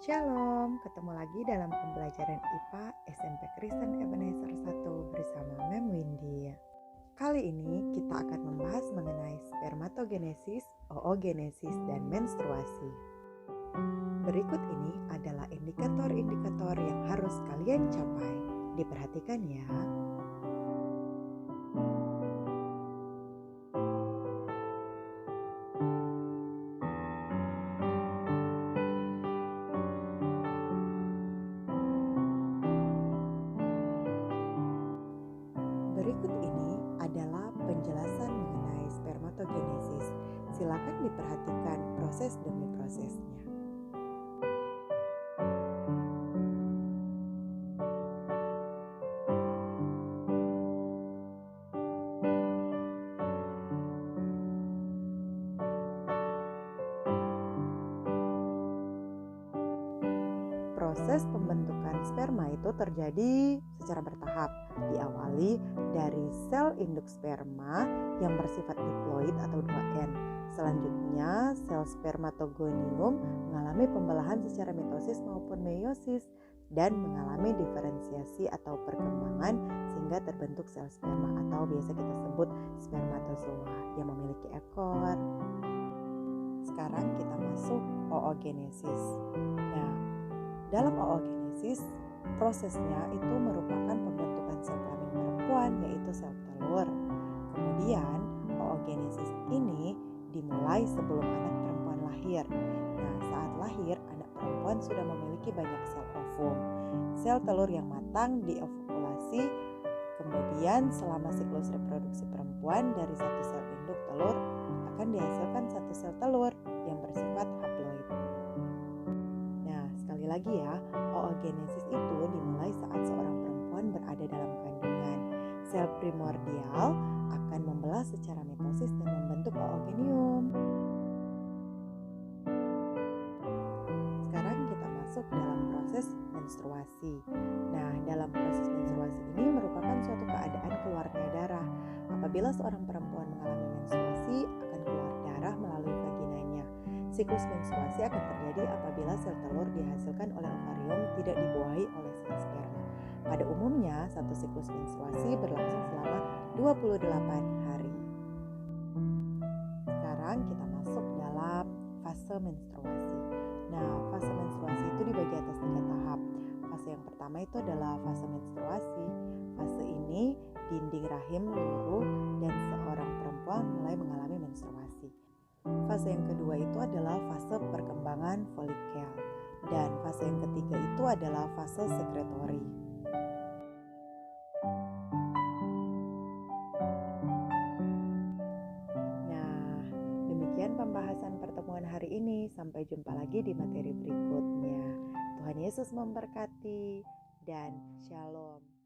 Shalom, ketemu lagi dalam pembelajaran IPA SMP Kristen Ebenezer 1 bersama Mem Windy. Kali ini kita akan membahas mengenai spermatogenesis, oogenesis, dan menstruasi. Berikut ini adalah indikator-indikator yang harus kalian capai. Diperhatikan ya. Berikut ini adalah penjelasan mengenai spermatogenesis. Silakan diperhatikan proses demi prosesnya. Proses pembentukan sperma itu terjadi secara bertahap. Diawali dari sel induk sperma yang bersifat diploid atau 2N. Selanjutnya, sel spermatogonium mengalami pembelahan secara mitosis maupun meiosis dan mengalami diferensiasi atau perkembangan sehingga terbentuk sel sperma atau biasa kita sebut spermatozoa yang memiliki ekor. Sekarang kita masuk oogenesis. Dalam oogenesis, prosesnya itu merupakan pembentukan sel kelamin perempuan, yaitu sel telur. Kemudian, oogenesis ini dimulai sebelum anak perempuan lahir. Saat lahir, anak perempuan sudah memiliki banyak sel ovum. Sel telur yang matang diovukulasi, kemudian selama siklus reproduksi perempuan dari satu sel induk telur akan dihasilkan satu sel telur yang bersifat haploid. Lagi ya, oogenesis itu dimulai saat seorang perempuan berada dalam kandungan. Sel primordial akan membelah secara mitosis dan membentuk oogenium. Sekarang kita masuk dalam proses menstruasi. Dalam proses menstruasi ini merupakan suatu keadaan keluarnya darah. Apabila seorang perempuan mengalami menstruasi, akan keluar darah melalui vaginanya. Siklus menstruasi akan terjadi apabila sel telur dihasilkan oleh ovarium tidak dibuahi oleh sel sperma. Pada umumnya, satu siklus menstruasi berlangsung selama 28 hari. Sekarang kita masuk dalam fase menstruasi. Fase menstruasi itu dibagi atas 3 tahap. Fase yang pertama itu adalah fase menstruasi. Fase ini dinding rahim luruh dan seorang perempuan mulai mengalami menstruasi. Fase yang kedua itu adalah fase perkembangan folikel, dan fase yang ketiga itu adalah fase sekretori. Demikian pembahasan pertemuan hari ini. Sampai jumpa lagi di materi berikutnya. Tuhan Yesus memberkati dan shalom.